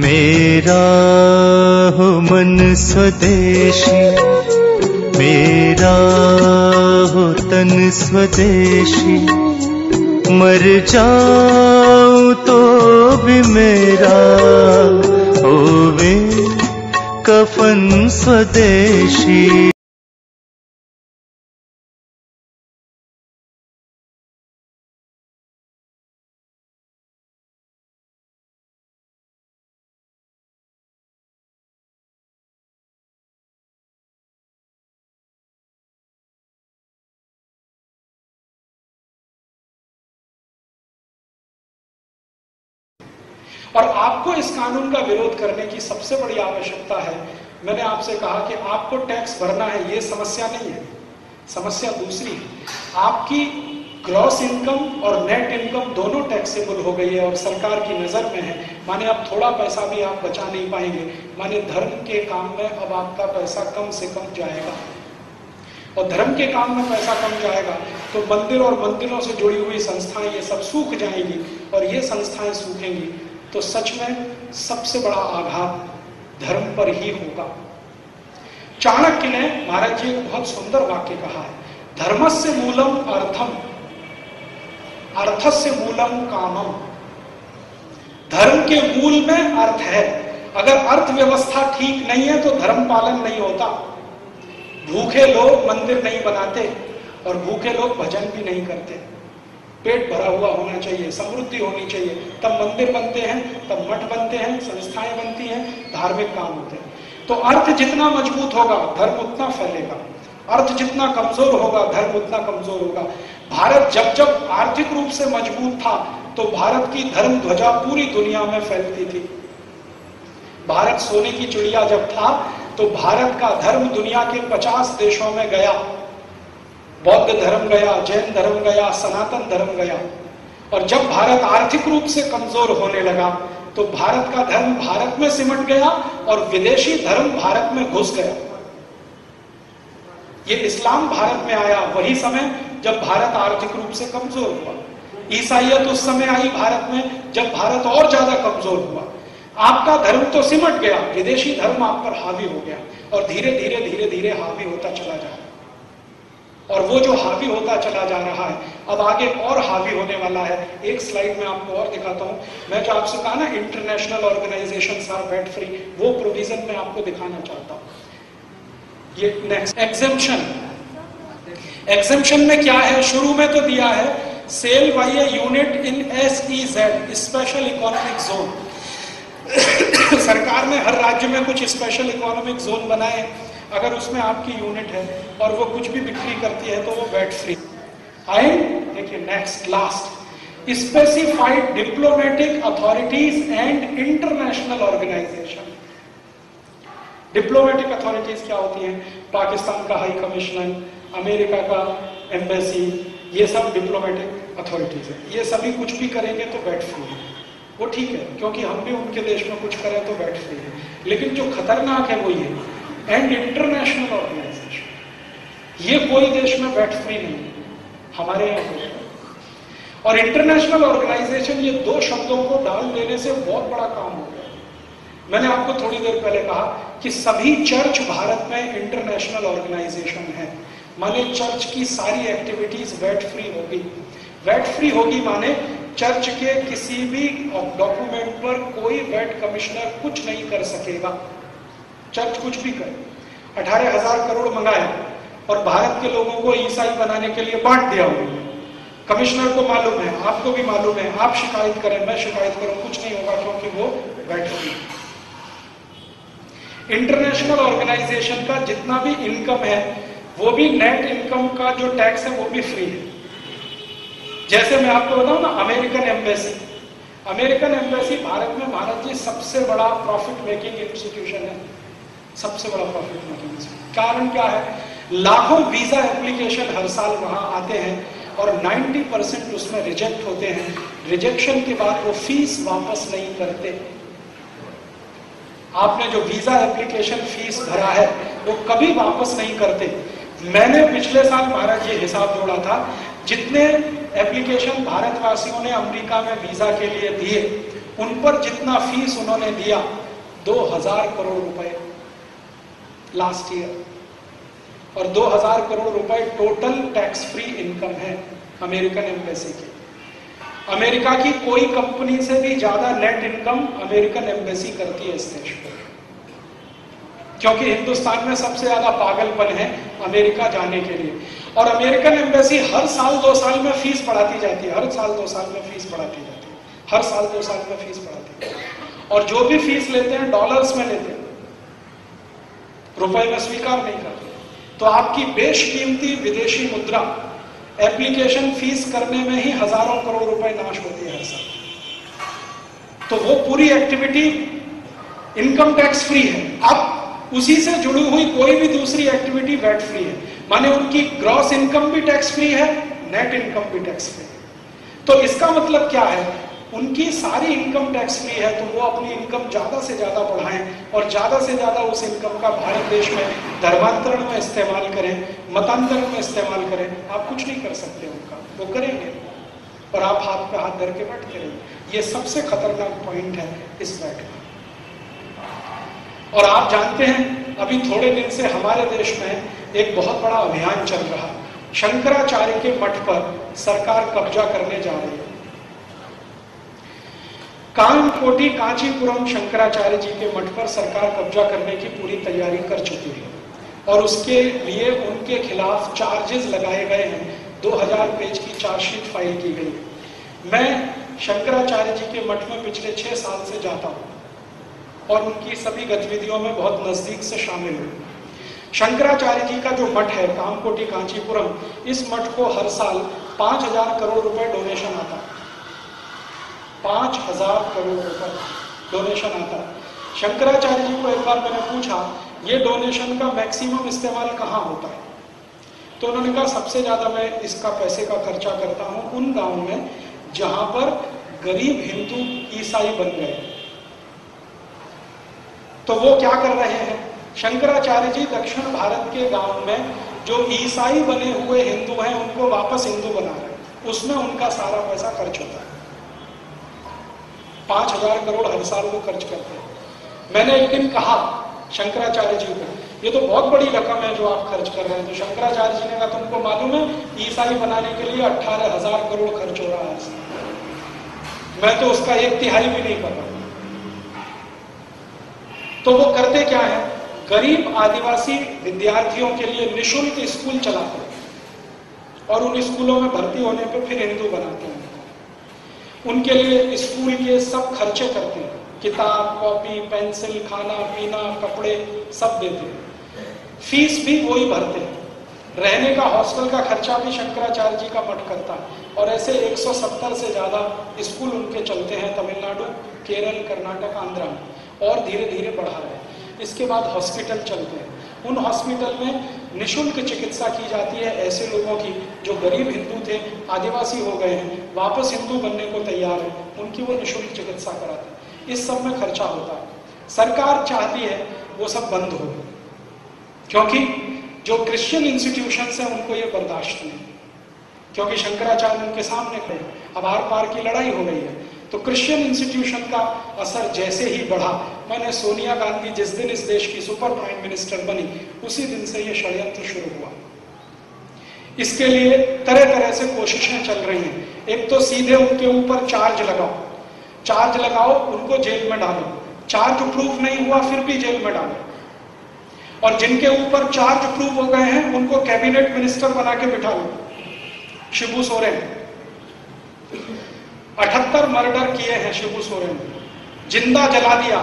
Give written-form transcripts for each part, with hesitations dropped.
मेरा हो मन स्वदेशी, मेरा हो तन स्वदेशी, मर जाऊं तो भी मेरा होवे कफन स्वदेशी। और आपको इस कानून का विरोध करने की सबसे बड़ी आवश्यकता है, मैंने आपसे कहा कि आपको टैक्स भरना है, ये समस्या नहीं है। समस्या दूसरी है, आपकी ग्रॉस इनकम और नेट इनकम दोनों टैक्सेबल हो गई है और सरकार की नजर में है। माने अब थोड़ा पैसा भी आप बचा नहीं पाएंगे, माने धर्म के काम में अब आपका पैसा कम से कम जाएगा। और धर्म के काम में पैसा कम जाएगा तो मंदिर और मंदिरों से जुड़ी हुई संस्थाएं ये सब सूख जाएंगी, और ये संस्थाएं सूखेंगी तो सच में सबसे बड़ा आघात धर्म पर ही होगा। चाणक्य ने, महाराज जी, एक बहुत सुंदर वाक्य कहा है, धर्मस्य मूलम अर्थम, अर्थस्य मूलम कामम। धर्म के मूल में अर्थ है। अगर अर्थव्यवस्था ठीक नहीं है तो धर्म पालन नहीं होता। भूखे लोग मंदिर नहीं बनाते और भूखे लोग भजन भी नहीं करते। पेट भरा हुआ होना चाहिए, समृद्धि होनी चाहिए, तब मंदिर बनते हैं, तब मठ बनते हैं, संस्थाएं बनती हैं, धार्मिक काम होते हैं। तो अर्थ जितना मजबूत होगा धर्म उतना फैलेगा, अर्थ जितना कमजोर होगा धर्म उतना कमजोर होगा। भारत जब जब आर्थिक रूप से मजबूत था तो भारत की धर्म ध्वजा पूरी दुनिया में फैलती थी। भारत सोने की चिड़िया जब था तो भारत का धर्म दुनिया के 50 देशों में गया। बौद्ध धर्म गया, जैन धर्म गया, सनातन धर्म गया। और जब भारत आर्थिक रूप से कमजोर होने लगा तो भारत का धर्म भारत में सिमट गया और विदेशी धर्म भारत में घुस गया। ये इस्लाम भारत में आया वही समय जब भारत आर्थिक रूप से कमजोर हुआ। ईसाइयत उस समय आई भारत में जब भारत और ज्यादा कमजोर हुआ। आपका धर्म तो सिमट गया, विदेशी धर्म आप पर हावी हो गया और धीरे धीरे धीरे धीरे हावी होता चला जा रहा है। और वो जो हावी होता चला जा रहा है अब आगे और हावी होने वाला है। एक स्लाइड में आपको और दिखाता हूं। मैं जो आपसे कहा ना international organisations are VAT free, वो प्रोविजन में आपको दिखाना चाहता हूं। ये नेक्स्ट एग्जेम्पशन, एग्जेम्पशन में क्या है? शुरू में तो दिया है sale by a unit in SEZ, special economic zone. सरकार ने हर राज्य में कुछ स्पेशल इकोनॉमिक जोन बनाए। अगर उसमें आपकी यूनिट है और वो कुछ भी बिक्री करती है तो वो वैट फ्री। आए देखिए next last, specified diplomatic authorities and international organisation. Diplomatic authorities क्या होती हैं? पाकिस्तान का हाई कमिश्नर, अमेरिका का एम्बेसी, ये सब डिप्लोमेटिक अथॉरिटीज है। ये सभी कुछ भी करेंगे तो वैट फ्री है। वो ठीक है क्योंकि हम भी उनके देश में कुछ करें तो वैट फ्री है। लेकिन जो खतरनाक है वो ये एंड इंटरनेशनल ऑर्गेनाइजेशन, ये कोई देश में वैट फ्री नहीं है, हमारे यहाँ हो। और इंटरनेशनल ऑर्गेनाइजेशन, ये दो शब्दों को डाल देने से बहुत बड़ा काम हो गया। मैंने आपको थोड़ी देर पहले कहा कि सभी चर्च भारत में इंटरनेशनल ऑर्गेनाइजेशन है, माने चर्च की सारी एक्टिविटीज वैट फ्री होगी। वैट फ्री होगी माने चर्च के किसी भी डॉक्यूमेंट पर कोई वैट कमिश्नर कुछ नहीं कर सकेगा। चर्च कुछ भी करे, 18,000 करोड़ मंगाए और भारत के लोगों को ईसाई बनाने के लिए बांट दिया उन्होंने। कमिश्नर को मालूम है, आपको भी मालूम है, आप शिकायत करें, मैं शिकायत करूं, कुछ नहीं होगा क्योंकि वो वैट फ्री। इंटरनेशनल ऑर्गेनाइजेशन का जितना भी इनकम है वो भी नेट इनकम का जो टैक्स है वो भी फ्री है। जैसे मैं आपको बताऊं ना, American embassy, American embassy Bharat में महाराज जी सबसे बड़ा प्रॉफिट मेकिंग इंस्टीट्यूशन है, सबसे बड़ा प्रॉफिट मेकिंग इंस्टीट्यूशन। कारण क्या है? लाखों वीजा एप्लीकेशन हर साल वहां आते हैं और 90% उसमें रिजेक्ट होते हैं। रिजेक्शन के बाद वो फीस वापस नहीं करते। आपने जो वीजा एप्लीकेशन फीस भरा है वो कभी वापस नहीं करते। मैंने पिछले साल महाराज ये हिसाब जोड़ा था, जितने एप्लीकेशन भारतवासियों ने अमेरिका में वीजा के लिए दिए उन पर जितना फीस उन्होंने दिया 2000 करोड़ रुपए लास्ट ईयर, और 2000 करोड़ रुपए टोटल टैक्स फ्री इनकम है अमेरिकन एम्बेसी की। अमेरिका की कोई कंपनी से भी ज्यादा नेट इनकम अमेरिकन एम्बेसी करती है इस देश में, क्योंकि हिंदुस्तान में सबसे ज्यादा पागलपन है अमेरिका जाने के लिए। और अमेरिकन एम्बेसी हर साल 2 साल में फीस बढ़ाती जाती है, हर साल 2 साल में फीस बढ़ाती जाती है, हर साल 2 साल में फीस बढ़ाती है। और जो भी फीस लेते हैं डॉलर्स में लेते हैं, रुपए में स्वीकार नहीं करते। तो आपकी बेशकीमती विदेशी मुद्रा एप्लीकेशन फीस करने में ही हजारों करोड़ रुपए नाश होती है हर साल। तो वो पूरी एक्टिविटी इनकम टैक्स फ्री है। अब उसी से जुड़ी हुई कोई भी दूसरी एक्टिविटी वैट फ्री है, माने उनकी ग्रॉस इनकम भी टैक्स फ्री है, नेट इनकम भी टैक्स फ्री है। तो इसका मतलब क्या है, उनकी सारी इनकम टैक्स फ्री है, तो वो अपनी इनकम ज्यादा से ज्यादा बढ़ाएं और ज्यादा से ज्यादा उस इनकम का भारत देश में धर्मांतरण में इस्तेमाल करें, मतांतरण में इस्तेमाल करें। आप कुछ नहीं कर सकते उनका, वो करेंगे और आप हाथ पे हाथ धर के बैठते रहेंगे। ये सबसे खतरनाक पॉइंट है इस बैठ का। और आप जानते हैं अभी थोड़े दिन से हमारे देश में एक बहुत बड़ा अभियान चल रहा है, शंकराचार्य के मठ पर सरकार कब्जा करने जा रही है। कानकोटी कांचीपुरम शंकराचार्य जी के मठ पर सरकार कब्जा करने की पूरी तैयारी कर चुकी है और उसके लिए उनके खिलाफ चार्जेस लगाए गए हैं। 2000 पेज की चार्जशीट फाइल की गई है। मैं शंकराचार्य जी के मठ में पिछले 6 साल से जाता हूं और उनकी सभी गतिविधियों में बहुत नजदीक से शामिल हूं। शंकराचार्य जी का जो मठ है कामकोटी कांचीपुरम, इस मठ को हर साल 5000 करोड़ रुपए डोनेशन आता है। 5000 करोड़ रुपए डोनेशन आता है। शंकराचार्य जी को एक बार मैंने पूछा ये डोनेशन का मैक्सिमम इस्तेमाल कहाँ होता है, तो उन्होंने कहा सबसे ज्यादा मैं इसका पैसे का खर्चा करता हूं उन गांव में जहां पर गरीब हिंदू ईसाई बन गए। तो वो क्या कर रहे हैं, शंकराचार्य जी दक्षिण भारत के गांव में जो ईसाई बने हुए हिंदू हैं उनको वापस हिंदू बना रहे हैं, उसमें उनका सारा पैसा खर्च होता है। 5000 करोड़ हर साल वो खर्च करते हैं। मैंने एक दिन कहा शंकराचार्य जी को ये तो बहुत बड़ी रकम है जो आप खर्च कर रहे हैं। तो शंकराचार्य जी ने कहा तुमको मालूम है ईसाई बनाने के लिए 18,000 करोड़ खर्च हो रहा है, मैं तो उसका 1/3 भी नहीं कर रहा। तो वो करते क्या है, गरीब आदिवासी विद्यार्थियों के लिए निःशुल्क स्कूल चलाते हैं और उन स्कूलों में भर्ती होने पर फिर हिंदू बनाते हैं। उनके लिए स्कूल के सब खर्चे करते हैं, किताब, कॉपी, पेंसिल, खाना पीना, कपड़े सब देते हैं। फीस भी वही भरते हैं। रहने का हॉस्टल का खर्चा भी शंकराचार्य जी का मठ करता है। और ऐसे 170 से ज्यादा स्कूल उनके चलते हैं तमिलनाडु, केरल, कर्नाटक, आंध्र में, और धीरे धीरे बढ़ा रहे हैं। इसके बाद हॉस्पिटल चलते हैं। उन हॉस्पिटल में निःशुल्क चिकित्सा की जाती है ऐसे लोगों की जो गरीब हिंदू थे, आदिवासी हो गए हैं, वापस हिंदू बनने को तैयार है, उनकी वो निःशुल्क चिकित्सा कराते हैं। इस सब में खर्चा होता है। सरकार चाहती है वो सब बंद हो, क्योंकि जो क्रिश्चियन इंस्टीट्यूशंस हैं उनको ये बर्दाश्त नहीं, क्योंकि शंकराचार्य उनके सामने खड़े, अब आर पार की लड़ाई हो गई है। तो क्रिश्चियन इंस्टीट्यूशन का असर जैसे ही बढ़ा, मैंने सोनिया गांधी जिस दिन इस देश की सुपर प्राइम मिनिस्टर बनी उसी दिन से ये षड्यंत्र शुरू हुआ। इसके लिए तरह तरह से कोशिशें चल रही हैं। एक तो सीधे उनके ऊपर चार्ज लगाओ, उनको जेल में डालो, चार्ज प्रूफ नहीं हुआ फिर भी जेल में डालो, और जिनके ऊपर चार्ज प्रूफ हो गए हैं उनको कैबिनेट मिनिस्टर बना के बिठा लो। शिबू सोरेन 78 मर्डर किए हैं शिबू सोरेन, जिंदा जला दिया।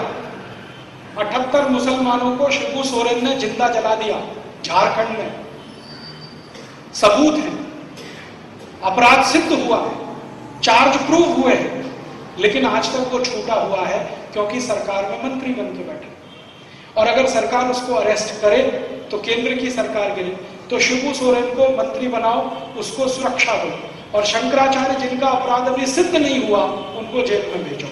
78 मुसलमानों को शिबू सोरेन ने जिंदा जला दिया झारखंड में। सबूत है, अपराध सिद्ध हुआ है, चार्ज प्रूफ हुए हैं, लेकिन आज तक वो छूटा हुआ है क्योंकि सरकार में मंत्री बन के बैठे। और अगर सरकार उसको अरेस्ट करे तो केंद्र की सरकार गिरे, तो शिबू सोरेन को मंत्री बनाओ, उसको सुरक्षा दो, और शंकराचार्य जिनका अपराध अभी सिद्ध नहीं हुआ उनको जेल में भेजो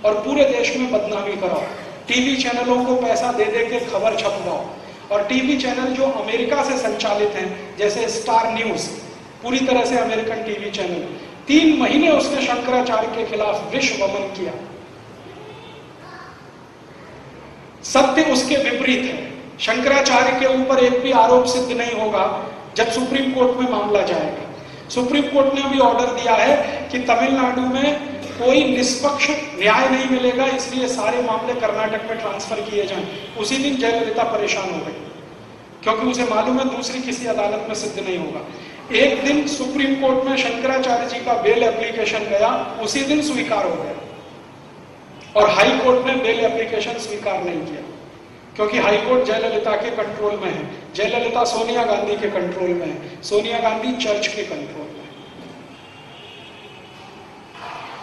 और पूरे देश में बदनामी कराओ। टीवी चैनलों को पैसा दे दे के खबर छपवाओ, और टीवी चैनल जो अमेरिका से संचालित हैं जैसे स्टार न्यूज, पूरी तरह से अमेरिकन टीवी चैनल, 3 महीने उसने शंकराचार्य के खिलाफ विश्व वमन किया, सत्य उसके विपरीत है। शंकराचार्य के ऊपर एक भी आरोप सिद्ध नहीं होगा जब सुप्रीम कोर्ट में मामला जाएगा। सुप्रीम कोर्ट ने भी ऑर्डर दिया है कि तमिलनाडु में कोई निष्पक्ष न्याय नहीं मिलेगा, इसलिए सारे मामले कर्नाटक में ट्रांसफर किए जाएं। उसी दिन जयललिता परेशान हो गई, क्योंकि उसे मालूम है दूसरी किसी अदालत में सिद्ध नहीं होगा। एक दिन सुप्रीम कोर्ट में शंकराचार्य जी का बेल एप्लीकेशन गया, उसी दिन स्वीकार हो गया, और हाई कोर्ट ने बेल एप्लीकेशन स्वीकार नहीं किया, क्योंकि हाई कोर्ट जयललिता के कंट्रोल में है। जयललिता सोनिया गांधी के कंट्रोल में है, सोनिया गांधी चर्च के कंट्रोल में है।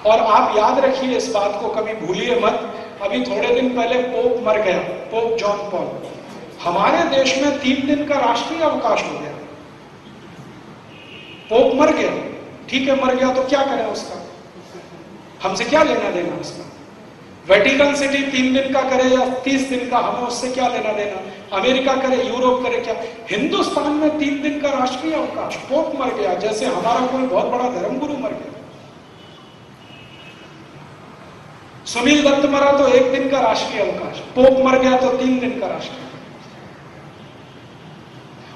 और आप याद रखिए इस बात को, कभी भूलिए मत, अभी थोड़े दिन पहले पोप मर गया, पोप जॉन पॉल। हमारे देश में 3 दिन का राष्ट्रीय अवकाश हो गया। पोप मर गया, ठीक है, मर गया तो क्या करें उसका, हमसे क्या लेना देना उसका। वेटिकन सिटी 3 दिन का करे या 30 दिन का, हमें उससे क्या लेना देना। अमेरिका करे, यूरोप करे, क्या। हिंदुस्तान में 3 दिन का राष्ट्रीय अवकाश, पोप मर गया, जैसे हमारा कोई बहुत बड़ा धर्मगुरु मर गया। सुनील दत्त मरा तो 1 दिन का राष्ट्रीय अवकाश, पोप मर गया तो 3 दिन का राष्ट्रीय।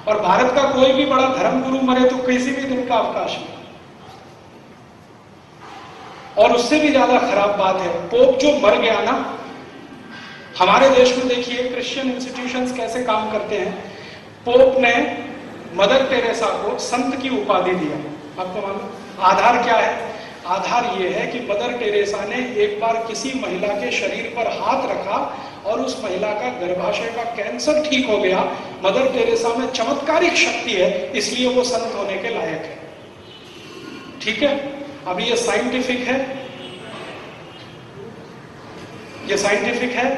और भारत का कोई भी बड़ा धर्मगुरु मरे तो किसी भी दिन का अवकाश नहीं। और उससे भी ज्यादा खराब बात है, पोप जो मर गया ना, हमारे देश में देखिए क्रिश्चियन इंस्टीट्यूशंस कैसे काम करते हैं। पोप ने मदर टेरेसा को संत की उपाधि दिया। आपको मालूम आधार क्या है? आधार यह है कि मदर टेरेसा ने एक बार किसी महिला के शरीर पर हाथ रखा और उस महिला का गर्भाशय का कैंसर ठीक हो गया। मदर टेरेसा में चमत्कारिक शक्ति है, इसलिए वो संत होने के लायक है। ठीक है, अभी ये साइंटिफिक है, ये साइंटिफिक है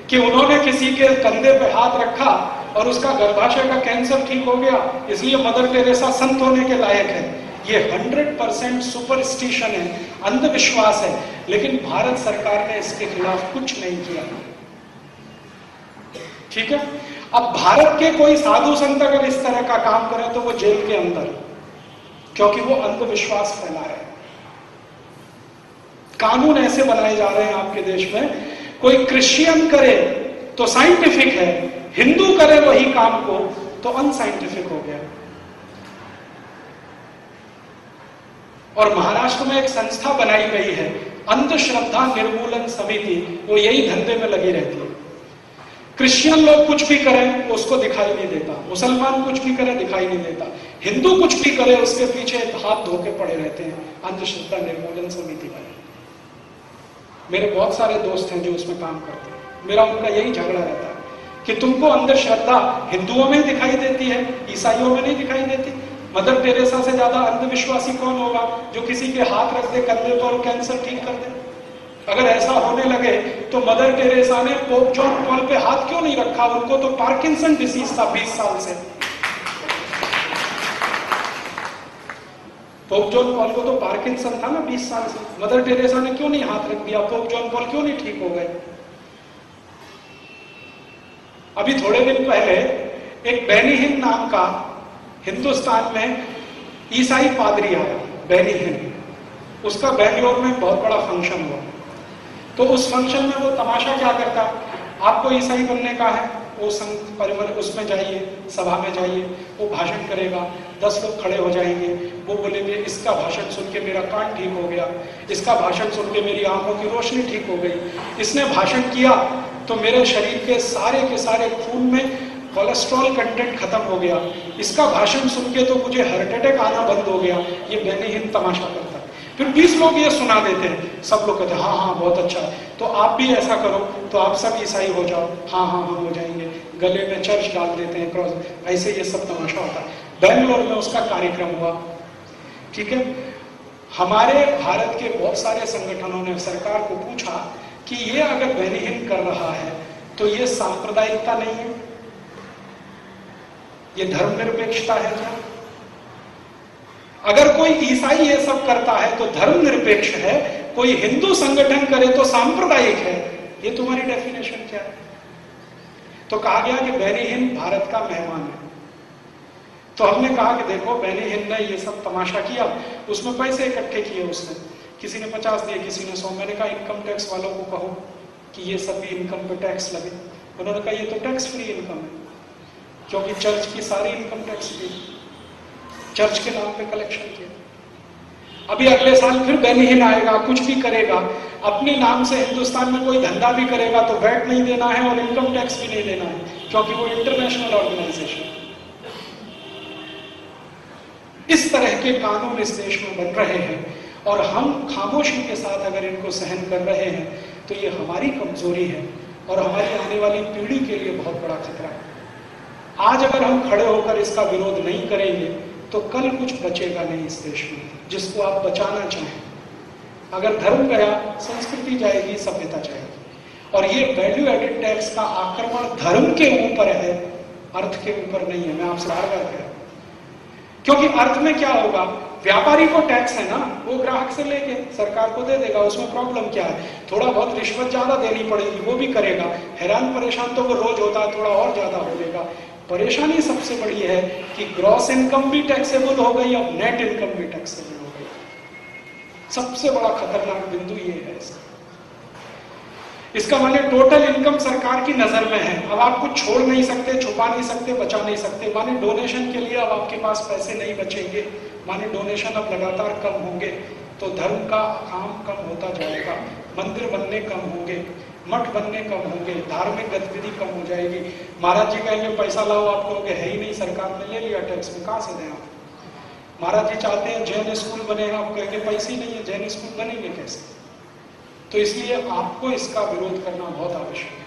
कि उन्होंने किसी के कंधे पे हाथ रखा और उसका गर्भाशय का कैंसर ठीक हो गया, इसलिए मदर टेरेसा संत होने के लायक है। ये 100% सुपरस्टिशन है, अंधविश्वास है, लेकिन भारत सरकार ने इसके खिलाफ कुछ नहीं किया। ठीक है, अब भारत के कोई साधु संत अगर इस तरह का काम करें तो वो जेल के अंदर, क्योंकि वो अंधविश्वास फैला रहे हैं। कानून ऐसे बनाए जा रहे हैं आपके देश में, कोई क्रिश्चियन करे तो साइंटिफिक है, हिंदू करे वही काम को तो अनसाइंटिफिक हो गया। और महाराष्ट्र में एक संस्था बनाई गई है, अंधश्रद्धा निर्मूलन समिति, वो यही धंधे में लगी रहती है। क्रिश्चियन लोग कुछ भी करें उसको दिखाई नहीं देता, मुसलमान कुछ भी करे दिखाई नहीं देता, हिंदू कुछ भी करे उसके पीछे हाथ धो के पड़े रहते हैं। अंधश्रद्धा निर्मूलन समिति बने। मेरे बहुत सारे दोस्त हैं जो उसमें काम करते हैं, मेरा उनका यही झगड़ा रहता है कि तुमको अंधश्रद्धा हिंदुओं में दिखाई देती है, ईसाइयों में नहीं दिखाई देती। मदर टेरेसा से ज्यादा अंधविश्वासी कौन होगा जो किसी के हाथ रख दे कंधे पर और कैंसर ठीक कर दे? अगर ऐसा होने लगे तो मदर टेरेसा ने पोप जॉन पॉल पे हाथ क्यों नहीं रखा? उनको तो पार्किंसन डिसीज था 20 साल से। पोप जॉन पॉल को तो पार्किंसन था ना 20 साल से। मदर टेरेसा ने क्यों नहीं हाथ रख दिया? पोप जॉन पॉल क्यों नहीं ठीक हो गए? अभी थोड़े दिन पहले एक बेनी हिन नाम का हिंदुस्तान में ईसाई पादरी आया, बेनी हिन। उसका बेंगलोर में बहुत बड़ा फंक्शन हुआ। तो उस फंक्शन में वो तमाशा क्या करता, आपको ईसाई बनने का है, वो संत परिवार उसमें जाइए, सभा में जाइए, वो भाषण करेगा, 10 लोग खड़े हो जाएंगे, वो बोलेंगे इसका भाषण सुन के मेरा कान ठीक हो गया, इसका भाषण सुन के मेरी आंखों की रोशनी ठीक हो गई, इसने भाषण किया तो मेरे शरीर के सारे खून में कोलेस्ट्रॉल कंटेंट खत्म हो गया, इसका भाषण सुन के तो मुझे हार्ट अटैक आना बंद हो गया। ये बेनी हिन तमाशा करता है। फिर 20 लोग ये सुना देते हैं, सब लोग कहते हैं हाँ हाँ बहुत अच्छा है, तो आप भी ऐसा करो तो आप सब ईसाई हो जाओ। हाँ हाँ हम हो जाएंगे, गले में चर्च डाल देते हैं, क्रॉस, ऐसे ये सब तमाशा होता है। बेंगलोर में उसका कार्यक्रम हुआ। ठीक है, हमारे भारत के बहुत सारे संगठनों ने सरकार को पूछा कि ये अगर बेनी हिन कर रहा है तो ये सांप्रदायिकता नहीं है, ये धर्मनिरपेक्षता है क्या? अगर कोई ईसाई ये सब करता है तो धर्मनिरपेक्ष है, कोई हिंदू संगठन करे तो सांप्रदायिक है, ये तुम्हारी डेफिनेशन क्या है? तो कहा गया कि बेनी हिन भारत का मेहमान है। तो हमने कहा कि देखो बेनी हिन ने ये सब तमाशा किया, उसमें पैसे इकट्ठे किए उसने, किसी ने 50 दिए, किसी ने 100। मैंने कहा इनकम टैक्स वालों को कहो कि ये सभी इनकम पे टैक्स लगे। उन्होंने कहा ये तो टैक्स फ्री इनकम है, क्योंकि चर्च की सारी इनकम टैक्स फ्री, चर्च के नाम पे कलेक्शन किया। अभी अगले साल फिर बेनिहिन आएगा, कुछ भी करेगा, अपने नाम से हिंदुस्तान में कोई धंधा भी करेगा तो वैट नहीं देना है और इनकम टैक्स भी नहीं देना है, क्योंकि वो इंटरनेशनल ऑर्गेनाइजेशन। इस तरह के कानून इस देश में बन रहे हैं और हम खामोशी के साथ अगर इनको सहन कर रहे हैं तो ये हमारी कमजोरी है और हमारी आने वाली पीढ़ी के लिए बहुत बड़ा खतरा है। आज अगर हम खड़े होकर इसका विरोध नहीं करेंगे तो कल कुछ बचेगा नहीं इस देश में जिसको आप बचाना चाहें। अगर धर्म गया, संस्कृति जाएगी, सभ्यता जाएगी। और ये वैल्यू एडेड टैक्स का आक्रमण धर्म के ऊपर है, अर्थ के ऊपर नहीं है। मैं आपसे बार बार कह रहा हूं, क्योंकि अर्थ में क्या होगा, व्यापारी को टैक्स है ना, वो ग्राहक से लेके सरकार को दे देगा, उसमें प्रॉब्लम क्या है? थोड़ा बहुत रिश्वत ज्यादा देनी पड़ेगी, वो भी करेगा। हैरान परेशान तो वो रोज होता है, थोड़ा और ज्यादा हो जाएगा। परेशानी सबसे बड़ी है कि ग्रॉस इनकम भी टैक्सेबल हो गई, अब नेट इनकम भी टैक्सेबल हो गई। सबसे बड़ा खतरनाक बिंदु ये है इसका माने टोटल इनकम सरकार की नजर में है। अब आप कुछ छोड़ नहीं सकते, छुपा नहीं सकते, बचा नहीं सकते। माने डोनेशन के लिए अब आपके पास पैसे नहीं बचेंगे, माने डोनेशन अब लगातार कम होंगे, तो धर्म का काम कम होता जाएगा, मंदिर बनने कम होंगे, मठ बनने कम होंगे, धार्मिक गतिविधि कम हो जाएगी। महाराज जी कहेंगे पैसा लाओ, आप कहोगे है ही नहीं, सरकार ने ले लिया टैक्स में, कहां से दें आप? महाराज जी चाहते हैं जैन स्कूल बने, आप कहेंगे पैसे ही नहीं है, जैन स्कूल बनेंगे कैसे? तो इसलिए आपको इसका विरोध करना बहुत आवश्यक है।